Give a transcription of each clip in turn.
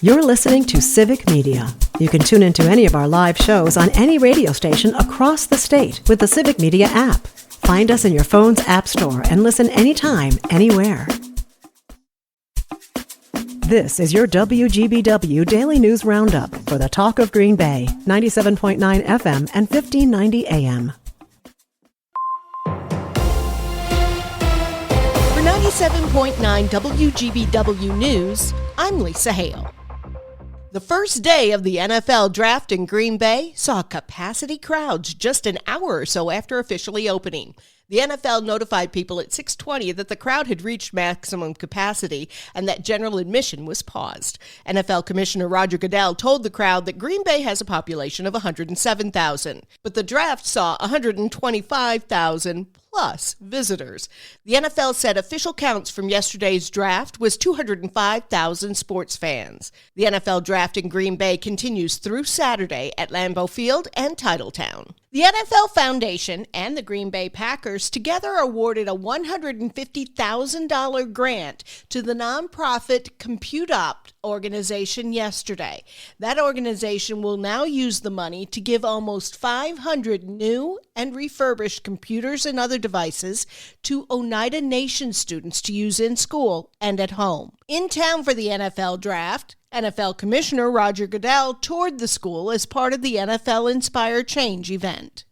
You're listening to Civic Media. You can tune into any of our live shows on any radio station across the state with the Civic Media app. Find us in your phone's app store and listen anytime, anywhere. This is your WGBW Daily News Roundup for the Talk of Green Bay, 97.9 FM and 1590 AM. For 97.9 WGBW News, I'm Lisa Hale. The first day of the NFL draft in Green Bay saw capacity crowds just an hour or so after officially opening. The NFL notified people at 6:20 that the crowd had reached maximum capacity and that general admission was paused. NFL Commissioner Roger Goodell told the crowd that Green Bay has a population of 107,000, but the draft saw 125,000 plus visitors. The NFL said official counts from yesterday's draft was 205,000 sports fans. The NFL draft in Green Bay continues through Saturday at Lambeau Field and Titletown. The NFL Foundation and the Green Bay Packers together awarded a $150,000 grant to the nonprofit Compute Up organization yesterday. That organization will now use the money to give almost 500 new and refurbished computers and other devices to Oneida Nation students to use in school and at home. In town for the NFL draft, NFL Commissioner Roger Goodell toured the school as part of the NFL Inspire Change event.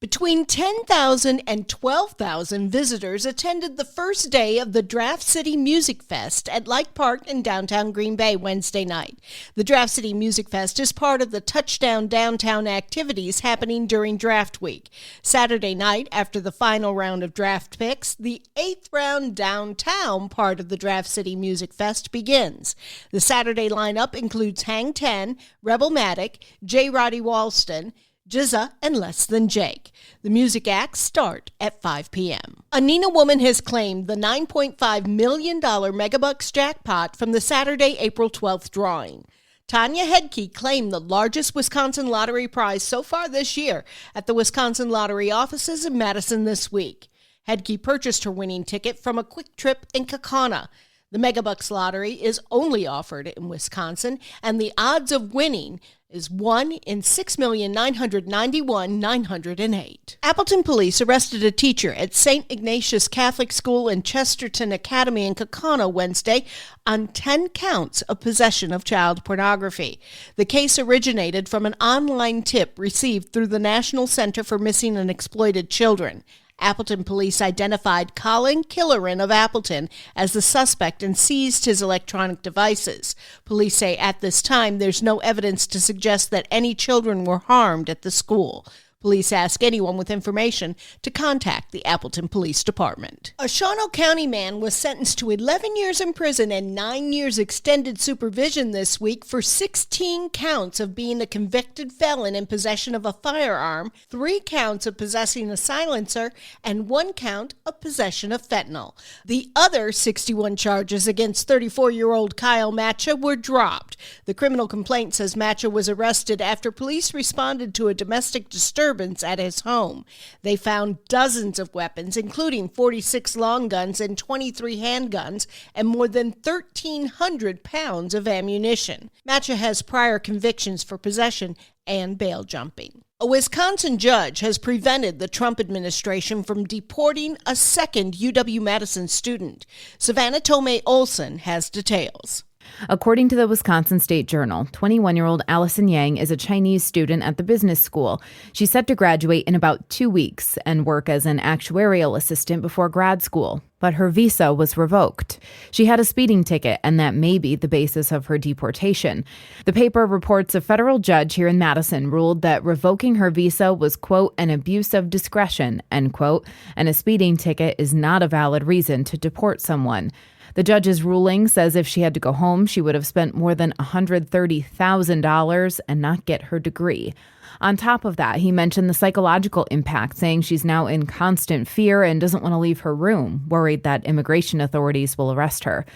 Between 10,000 and 12,000 visitors attended the first day of the Draft City Music Fest at Light Park in downtown Green Bay Wednesday night. The Draft City Music Fest is part of the Touchdown Downtown activities happening during Draft Week. Saturday night, after the final round of draft picks, the 8th round downtown part of the Draft City Music Fest begins. The Saturday lineup includes Hang 10, Rebelmatic, J. Roddy Walston, Jizza, and Less Than Jake. The music acts start at 5 p.m. A Nina woman has claimed the $9.5 million Megabucks jackpot from the Saturday, April 12th drawing. Tanya Hedke claimed the largest Wisconsin lottery prize so far this year at the Wisconsin Lottery offices in Madison this week. Hedke purchased her winning ticket from a Quick Trip in Kaukauna. The Megabucks lottery is only offered in Wisconsin, and the odds of winning is 1 in 6,991,908. Appleton police arrested a teacher at St. Ignatius Catholic School and Chesterton Academy in Kaukauna Wednesday on 10 counts of possession of child pornography. The case originated from an online tip received through the National Center for Missing and Exploited Children. Appleton police identified Colin Killeran of Appleton as the suspect and seized his electronic devices. Police say at this time there's no evidence to suggest that any children were harmed at the school. Police ask anyone with information to contact the Appleton Police Department. A Shawano County man was sentenced to 11 years in prison and 9 years extended supervision this week for 16 counts of being a convicted felon in possession of a firearm, 3 counts of possessing a silencer, and 1 count of possession of fentanyl. The other 61 charges against 34-year-old Kyle Matcha were dropped. The criminal complaint says Matcha was arrested after police responded to a domestic disturbance at his home. They found dozens of weapons, including 46 long guns and 23 handguns, and more than 1,300 pounds of ammunition. Matcha has prior convictions for possession and bail jumping. A Wisconsin judge has prevented the Trump administration from deporting a second UW-Madison student. Savannah Tomei Olson has details. According to the Wisconsin State Journal, 21-year-old Allison Yang is a Chinese student at the business school. She's set to graduate in about 2 weeks and work as an actuarial assistant before grad school. But her visa was revoked. She had a speeding ticket, and that may be the basis of her deportation. The paper reports a federal judge here in Madison ruled that revoking her visa was, quote, an abuse of discretion, end quote, and a speeding ticket is not a valid reason to deport someone. The judge's ruling says if she had to go home, she would have spent more than $130,000 and not get her degree. On top of that, he mentioned the psychological impact, saying she's now in constant fear and doesn't want to leave her room, worried that immigration authorities will arrest her.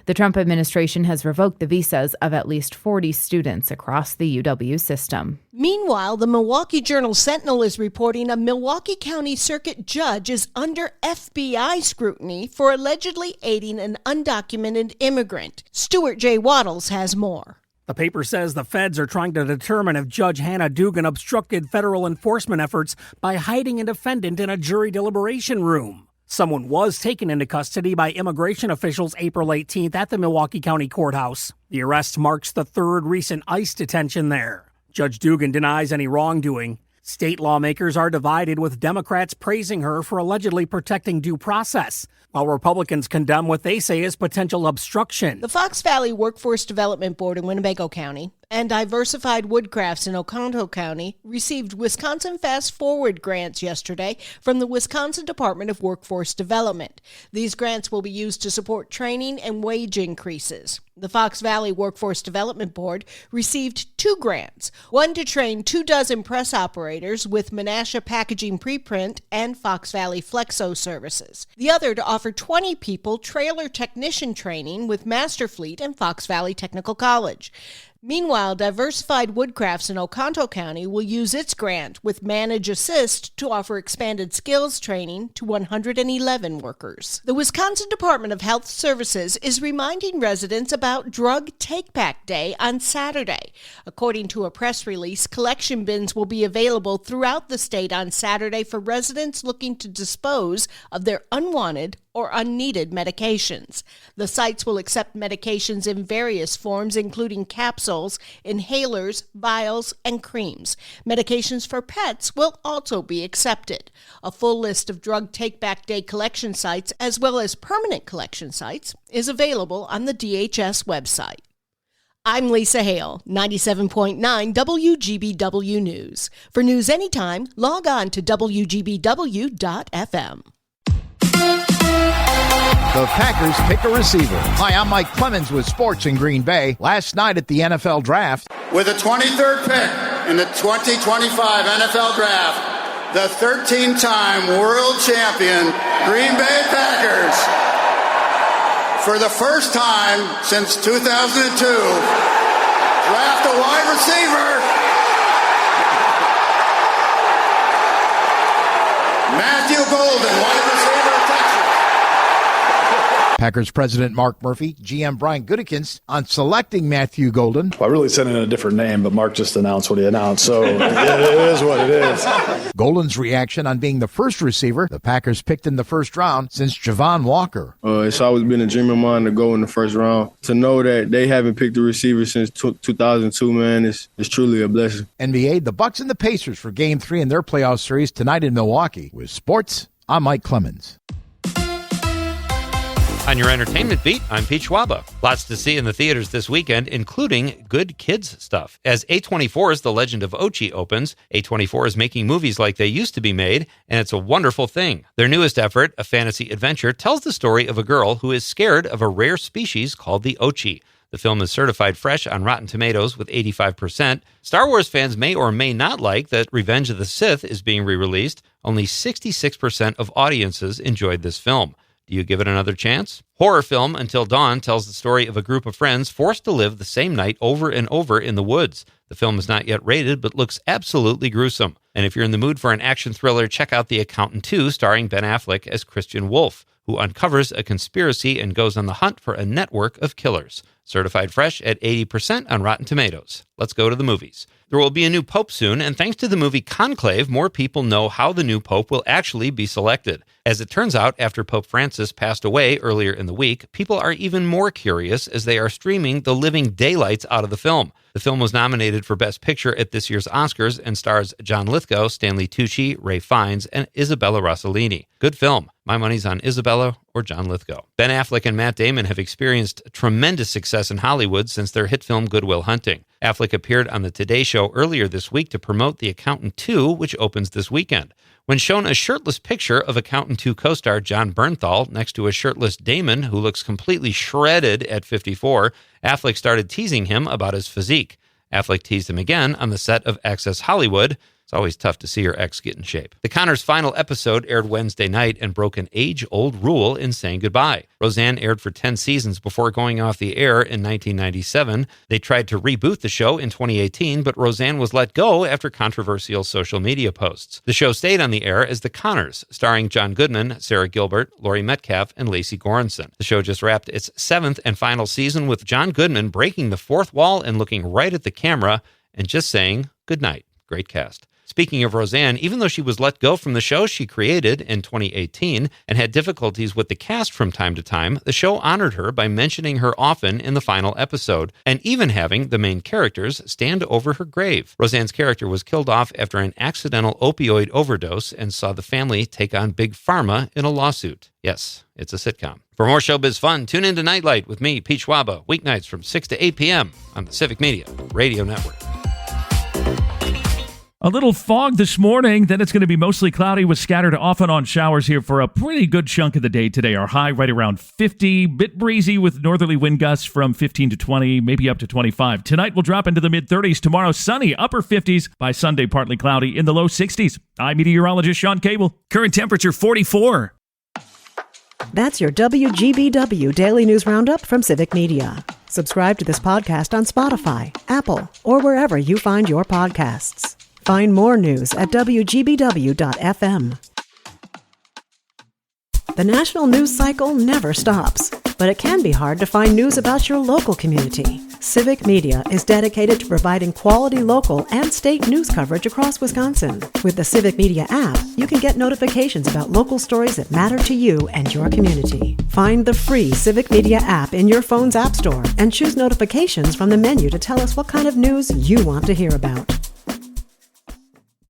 The Trump administration has revoked the visas of at least 40 students across the UW system. Meanwhile, the Milwaukee Journal-Sentinel is reporting a Milwaukee County Circuit judge is under FBI scrutiny for allegedly aiding an undocumented immigrant. Stuart J. Waddles has more. The paper says the feds are trying to determine if Judge Hannah Dugan obstructed federal enforcement efforts by hiding a defendant in a jury deliberation room. Someone was taken into custody by immigration officials April 18th at the Milwaukee County Courthouse. The arrest marks the third recent ICE detention there. Judge Dugan denies any wrongdoing. State lawmakers are divided, with Democrats praising her for allegedly protecting due process, while Republicans condemn what they say is potential obstruction. The Fox Valley Workforce Development Board in Winnebago County and Diversified Woodcrafts in Oconto County received Wisconsin Fast Forward grants yesterday from the Wisconsin Department of Workforce Development. These grants will be used to support training and wage increases. The Fox Valley Workforce Development Board received 2 grants, one to train 24 press operators with Menasha Packaging Preprint and Fox Valley Flexo services. The other to offer 20 people trailer technician training with Masterfleet and Fox Valley Technical College. Meanwhile, Diversified Woodcrafts in Oconto County will use its grant with Manage Assist to offer expanded skills training to 111 workers. The Wisconsin Department of Health Services is reminding residents about Drug Take-Back Day on Saturday. According to a press release, collection bins will be available throughout the state on Saturday for residents looking to dispose of their unwanted or unneeded medications. The sites will accept medications in various forms, including capsules, inhalers, vials, and creams. Medications for pets will also be accepted. A full list of Drug Take-Back Day collection sites, as well as permanent collection sites, is available on the DHS website. I'm Lisa Hale, 97.9 WGBW News. For news anytime, log on to WGBW.FM. The Packers pick a receiver. Hi, I'm Mike Clemens with Sports in Green Bay. Last night at the NFL Draft. With the 23rd pick in the 2025 NFL Draft, the 13-time world champion Green Bay Packers, for the first time since 2002, draft a wide receiver, Matthew Golden, wide receiver of Texas. Packers president Mark Murphy, GM Brian Gutekunst on selecting Matthew Golden. Well, I really sent in a different name, but Mark just announced what he announced, so it is what it is. Golden's reaction on being the first receiver the Packers picked in the first round since Javon Walker. It's always been a dream of mine to go in the first round. To know that they haven't picked a receiver since 2002, man, is truly a blessing. NBA, the Bucks and the Pacers for Game 3 in their playoff series tonight in Milwaukee. With sports, I'm Mike Clemens. On your entertainment beat, I'm Pete Schwaba. Lots to see in the theaters this weekend, including good kids stuff. As A24's The Legend of Ochi opens, A24 is making movies like they used to be made, and it's a wonderful thing. Their newest effort, a fantasy adventure, tells the story of a girl who is scared of a rare species called the Ochi. The film is certified fresh on Rotten Tomatoes with 85%. Star Wars fans may or may not like that Revenge of the Sith is being re-released. Only 66% of audiences enjoyed this film. Do you give it another chance? Horror film Until Dawn tells the story of a group of friends forced to live the same night over and over in the woods. The film is not yet rated, but looks absolutely gruesome. And if you're in the mood for an action thriller, check out The Accountant 2, starring Ben Affleck as Christian Wolf, who uncovers a conspiracy and goes on the hunt for a network of killers. Certified fresh at 80% on Rotten Tomatoes. Let's go to the movies. There will be a new pope soon, and thanks to the movie Conclave, more people know how the new pope will actually be selected. As it turns out, after Pope Francis passed away earlier in the week, people are even more curious as they are streaming the living daylights out of the film. The film was nominated for Best Picture at this year's Oscars and stars John Lithgow, Stanley Tucci, Ray Fiennes, and Isabella Rossellini. Good film. My money's on Isabella or John Lithgow. Ben Affleck and Matt Damon have experienced tremendous success in Hollywood since their hit film Good Will Hunting. Affleck appeared on The Today Show earlier this week to promote The Accountant 2, which opens this weekend. When shown a shirtless picture of Accountant 2 co-star John Bernthal next to a shirtless Damon who looks completely shredded at 54, Affleck started teasing him about his physique. Affleck teased him again on the set of Access Hollywood. It's always tough to see your ex get in shape. The Conners' final episode aired Wednesday night and broke an age-old rule in saying goodbye. Roseanne aired for 10 seasons before going off the air in 1997. They tried to reboot the show in 2018, but Roseanne was let go after controversial social media posts. The show stayed on the air as The Conners, starring John Goodman, Sarah Gilbert, Laurie Metcalf, and Lacey Goranson. The show just wrapped its 7th and final season with John Goodman breaking the fourth wall and looking right at the camera and just saying goodnight. Great cast. Speaking of Roseanne, even though she was let go from the show she created in 2018 and had difficulties with the cast from time to time, the show honored her by mentioning her often in the final episode, and even having the main characters stand over her grave. Roseanne's character was killed off after an accidental opioid overdose and saw the family take on Big Pharma in a lawsuit. Yes, it's a sitcom. For more showbiz fun, tune in to Nightlight with me, Pete Schwaba, weeknights from 6 to 8 p.m. on the Civic Media Radio Network. A little fog this morning, then it's going to be mostly cloudy with scattered off and on showers here for a pretty good chunk of the day today. Our high right around 50, bit breezy with northerly wind gusts from 15 to 20, maybe up to 25. Tonight we'll drop into the mid-30s. Tomorrow sunny, upper 50s. By Sunday, partly cloudy in the low 60s. I'm meteorologist Sean Cable. Current temperature 44. That's your WGBW Daily News Roundup from Civic Media. Subscribe to this podcast on Spotify, Apple, or wherever you find your podcasts. Find more news at WGBW.FM. The national news cycle never stops, but it can be hard to find news about your local community. Civic Media is dedicated to providing quality local and state news coverage across Wisconsin. With the Civic Media app, you can get notifications about local stories that matter to you and your community. Find the free Civic Media app in your phone's app store and choose notifications from the menu to tell us what kind of news you want to hear about.